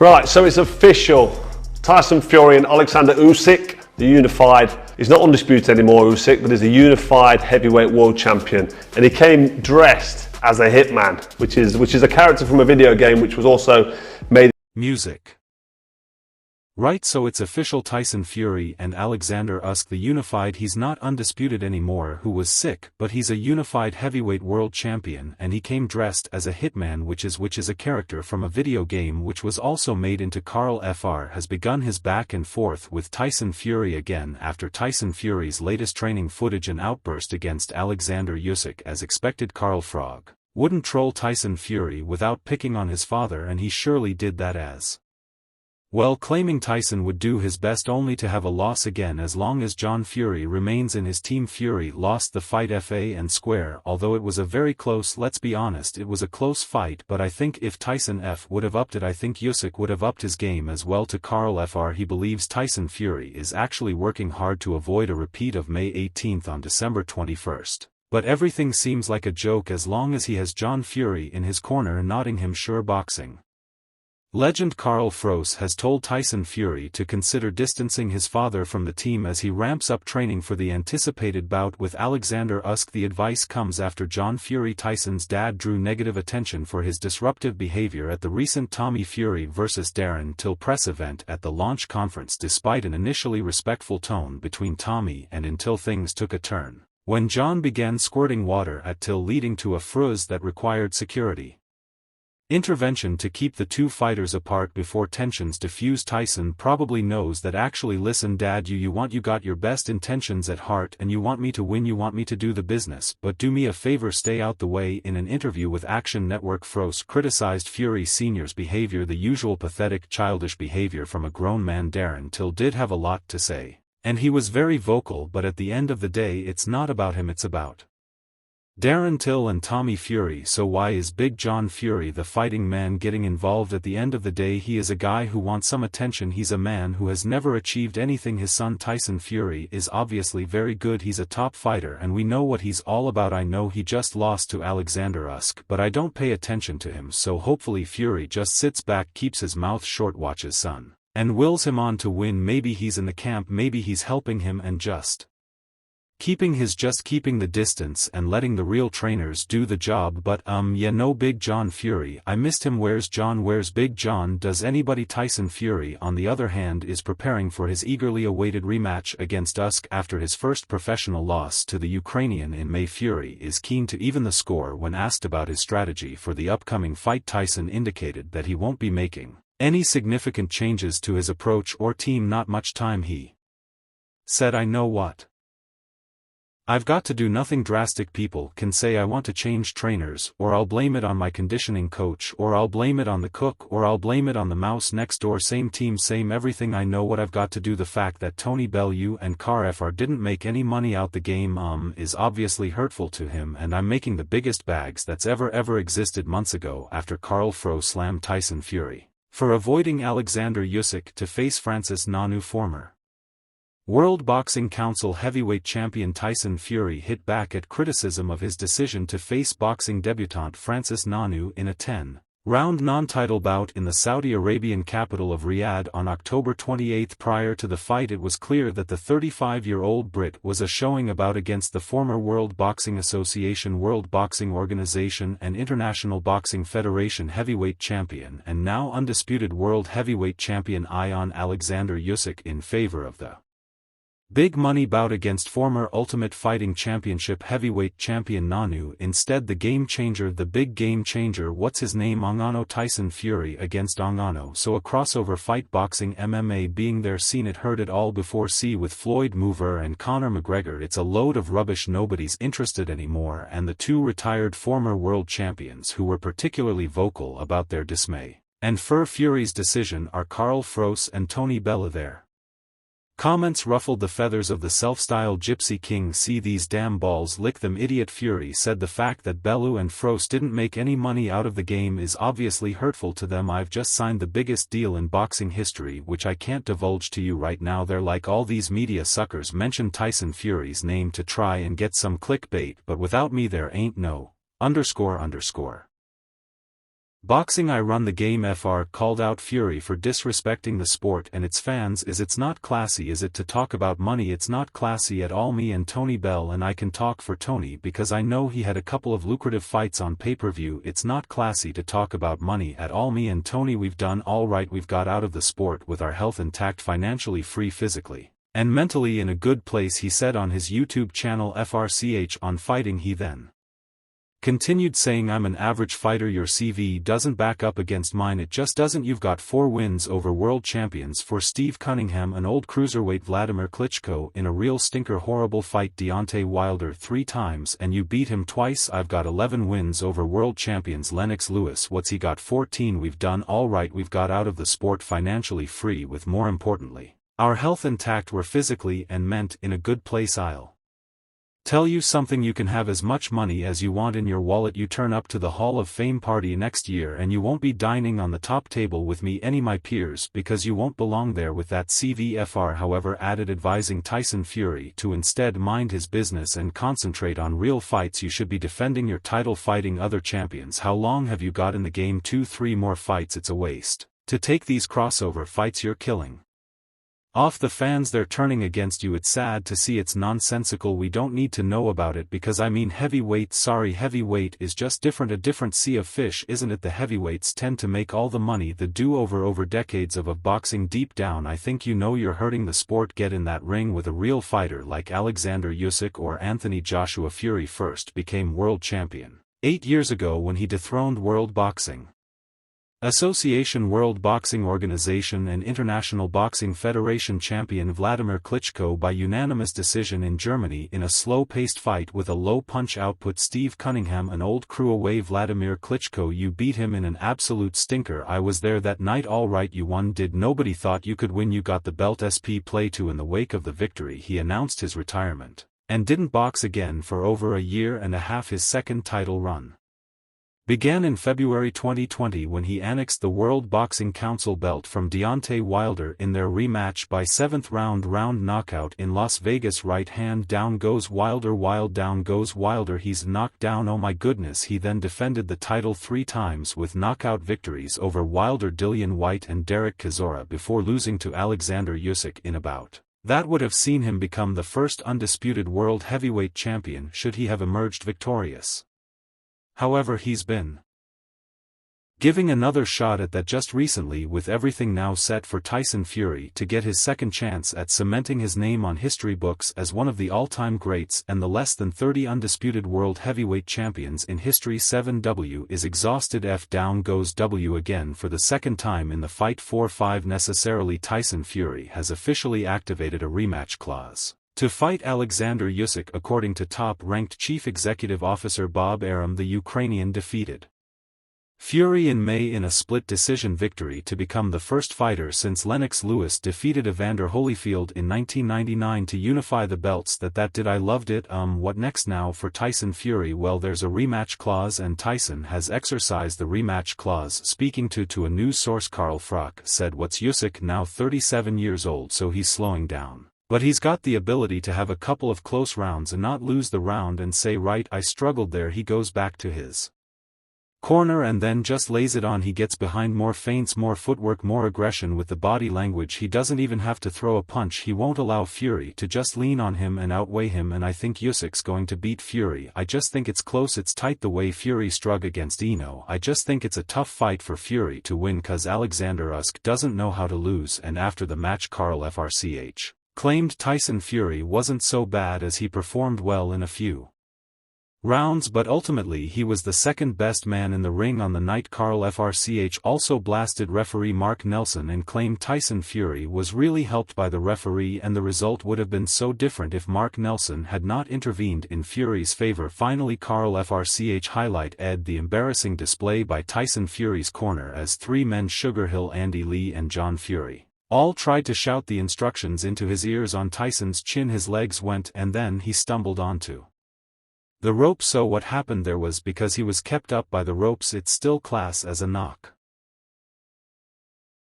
Right, so it's official. Tyson Fury and Alexander Usyk, the unified. He's not undisputed anymore, Usyk, but he's a unified heavyweight world champion. And he came dressed as a hitman, which is a character from a video game which was also made. Music. Right, so it's official. Tyson Fury and Alexander Usyk, the unified. He's not undisputed anymore, who was sick, but he's a unified heavyweight world champion, and he came dressed as a hitman, which is a character from a video game which was also made into. Carl Fr has begun his back and forth with Tyson Fury again after Tyson Fury's latest training footage and outburst against Alexander Usyk. As expected, Carl Frog wouldn't troll Tyson Fury without picking on his father, and he surely did that as well, claiming Tyson would do his best only to have a loss again as long as John Fury remains in his team. Fury lost the fight fair and square, although it was a very close. Let's be honest, it was a close fight, but I think if Tyson would have upped it, I think Usyk would have upped his game as well. To Carl Fr, he believes Tyson Fury is actually working hard to avoid a repeat of May 18th on December 21st. But everything seems like a joke as long as he has John Fury in his corner nodding him sure. Boxing legend Carl Froese has told Tyson Fury to consider distancing his father from the team as he ramps up training for the anticipated bout with Alexander Usyk. The advice comes after John Fury, Tyson's dad, drew negative attention for his disruptive behavior at the recent Tommy Fury vs Darren Till press event at the launch conference. Despite an initially respectful tone between Tommy and Until, things took a turn when John began squirting water at Till, leading to a fruz that required security intervention to keep the two fighters apart before tensions diffused. Tyson probably knows that. Actually, listen, Dad, you got your best intentions at heart and you want me to win, you want me to do the business, but do me a favor, stay out the way. In an interview with Action Network, Froese criticized Fury Sr.'s behavior, the usual pathetic, childish behavior from a grown man. Darren Till did have a lot to say, and he was very vocal, but at the end of the day it's not about him, it's about Darren Till and Tommy Fury. So why is Big John Fury, the fighting man, getting involved? At the end of the day, he is a guy who wants some attention. He's a man who has never achieved anything. His son Tyson Fury is obviously very good. He's a top fighter and we know what he's all about. I know he just lost to Alexander Usyk, but I don't pay attention to him, so hopefully Fury just sits back, keeps his mouth short, watches son, and wills him on to win. Maybe he's in the camp, maybe he's helping him and just keeping the distance and letting the real trainers do the job. But yeah, no Big John Fury, I missed him. Where's John? Where's Big John? Does anybody? Tyson Fury, on the other hand, is preparing for his eagerly awaited rematch against Usyk after his first professional loss to the Ukrainian in May. Fury is keen to even the score. When asked about his strategy for the upcoming fight, Tyson indicated that he won't be making any significant changes to his approach or team. Not much time, he said. I know what I've got to do, nothing drastic. People can say I want to change trainers, or I'll blame it on my conditioning coach, or I'll blame it on the cook, or I'll blame it on the mouse next door. Same team, same everything. I know what I've got to do. The fact that Tony Bellew and Carl Fr didn't make any money out the game is obviously hurtful to him, and I'm making the biggest bags that's ever existed. Months ago, after Carl Fro slammed Tyson Fury for avoiding Alexander Usyk to face Francis Ngannou, former World Boxing Council heavyweight champion Tyson Fury hit back at criticism of his decision to face boxing debutant Francis Ngannou in a 10-round non-title bout in the Saudi Arabian capital of Riyadh on October 28. Prior to the fight, it was clear that the 35-year-old Brit was a showing about against the former World Boxing Association, World Boxing Organization and International Boxing Federation heavyweight champion and now undisputed world heavyweight champion Ion Alexander Usyk in favor of the big money bout against former Ultimate Fighting Championship heavyweight champion Ngannou. Instead, the big game changer, what's his name, Ngannou, Tyson Fury against Ngannou. So a crossover fight, boxing MMA being there, seen it, heard it all before. See with Floyd Mayweather and Conor McGregor, it's a load of rubbish, nobody's interested anymore. And the two retired former world champions who were particularly vocal about their dismay and for Fury's decision are Carl Froese and Tony Bellew. There comments ruffled the feathers of the self-styled Gypsy King. See these damn balls, lick them, idiot. Fury said the fact that Bellew and Froese didn't make any money out of the game is obviously hurtful to them. I've just signed the biggest deal in boxing history, which I can't divulge to you right now. They're like all these media suckers mention Tyson Fury's name to try and get some clickbait, but without me there ain't no ___. Boxing I run the game FR called out Fury for disrespecting the sport and its fans. It's not classy, is it, to talk about money? It's not classy at all. Me and Tony Bell, and I can talk for Tony because I know he had a couple of lucrative fights on pay-per-view. It's not classy to talk about money at all. Me and Tony, we've done all right. We've got out of the sport with our health intact, financially free, physically and mentally in a good place, he said on his YouTube channel FRCH on Fighting. He then continued saying, I'm an average fighter, your CV doesn't back up against mine, it just doesn't. You've got 4 wins over world champions for Steve Cunningham, an old cruiserweight Vladimir Klitschko in a real stinker, horrible fight Deontay Wilder 3 times and you beat him twice. I've got 11 wins over world champions Lennox Lewis, what's he got? 14. We've done all right, we've got out of the sport financially free with, more importantly, our health intact. We're physically and ment in a good place. I'll tell you something, you can have as much money as you want in your wallet. You turn up to the Hall of Fame party next year and you won't be dining on the top table with me, any my peers, because you won't belong there with that CVFR. However, added, advising Tyson Fury to instead mind his business and concentrate on real fights. You should be defending your title, fighting other champions. How long have you got in the game? 2-3 more fights. It's a waste to take these crossover fights. You're killing off the fans, they're turning against you. It's sad to see, it's nonsensical. We don't need to know about it because I mean heavyweight, sorry, heavyweight is just different, a different sea of fish, isn't it? The heavyweights tend to make all the money, the do-over over decades of boxing. Deep down I think you know you're hurting the sport. Get in that ring with a real fighter like Alexander Usyk or Anthony Joshua. Fury first became world champion 8 years ago when he dethroned World Boxing Association, World Boxing Organization and International Boxing Federation champion Vladimir Klitschko by unanimous decision in Germany in a slow-paced fight with a low punch output. Steve Cunningham, an old crew away. Vladimir Klitschko, you beat him in an absolute stinker. I was there that night. All right, you won. Did nobody thought you could win? You got the belt. SP play to. In the wake of the victory he announced his retirement and didn't box again for over a year and a half. His second title run began in February 2020 when he annexed the World Boxing Council belt from Deontay Wilder in their rematch by 7th round knockout in Las Vegas. Right hand down goes Wilder, down goes Wilder, he's knocked down, oh my goodness. He then defended the title 3 times with knockout victories over Wilder, Dillian Whyte and Derek Chisora before losing to Alexander Usyk in a bout that would have seen him become the first undisputed world heavyweight champion should he have emerged victorious. However, he's been giving another shot at that just recently, with everything now set for Tyson Fury to get his second chance at cementing his name on history books as one of the all-time greats and the less than 30 undisputed world heavyweight champions in history. 7W is exhausted. F down goes W again for the second time in the fight. 4-5 necessarily. Tyson Fury has officially activated a rematch clause to fight Alexander Usyk, according to top-ranked Chief Executive Officer Bob Arum. The Ukrainian defeated Fury in May in a split decision victory to become the first fighter since Lennox Lewis defeated Evander Holyfield in 1999 to unify the belts. That did. I loved it. What next now for Tyson Fury? Well, there's a rematch clause and Tyson has exercised the rematch clause. Speaking to a news source, Carl Frock said, what's Usyk now 37 years old, so he's slowing down. But he's got the ability to have a couple of close rounds and not lose the round and say, right, I struggled there. He goes back to his corner and then just lays it on. He gets behind, more feints, more footwork, more aggression with the body language. He doesn't even have to throw a punch. He won't allow Fury to just lean on him and outweigh him, and I think Usyk's going to beat Fury. I just think it's close, it's tight the way Fury struck against Eno. I just think it's a tough fight for Fury to win cause Alexander Usyk doesn't know how to lose. And after the match, Carl FRCH claimed Tyson Fury wasn't so bad as he performed well in a few rounds, but ultimately he was the second best man in the ring on the night. Carl FRCH also blasted referee Mark Nelson and claimed Tyson Fury was really helped by the referee and the result would have been so different if Mark Nelson had not intervened in Fury's favor. Finally, Carl FRCH highlighted the embarrassing display by Tyson Fury's corner as 3 men, Sugar Hill, Andy Lee and John Fury, all tried to shout the instructions into his ears on Tyson's chin. His legs went and then he stumbled onto the rope. So what happened there was because he was kept up by the ropes, it's still class as a knock.